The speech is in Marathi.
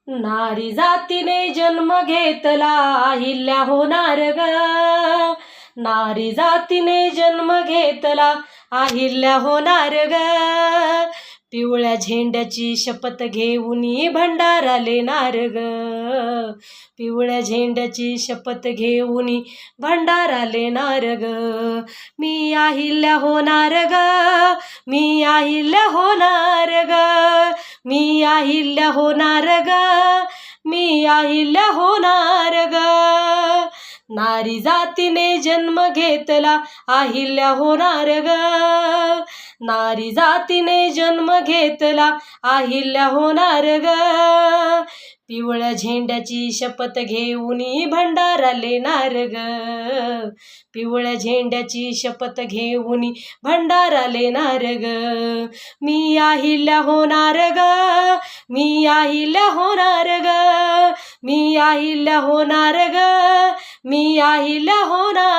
नारी जातीने जन्म घेतला अहिल्या होणार ग. नारी जातीने जन्म घेतला अहिल्या होणार ग. पिवळ्या झेंड्याची शपथ घेऊन भंडारा लेणार ग. पिवळ्या झेंड्याची शपथ घेऊन भंडारा लेणार ग. मी अहिल्या होणार ग. मी अहिल्या होणार ग. मी अहिल्या होणार ग. मी अहिल्या होणार ग. नारी जातीने जन्म घेतला अहिल्या होणार ग. नारी जातीने जन्म घेतला अहिल्या होणार ग. पिवळ्या झेंड्याची शपथ घेऊन भंडारा लेणार ग. पिवळ्या झेंड्याची शपथ घेऊन भंडारा लेणार ग. मी अहिल्या होणार ग. मी अहिल्या होणार ग. मी अहिल्या होणार ग. मी अहिल्या होणार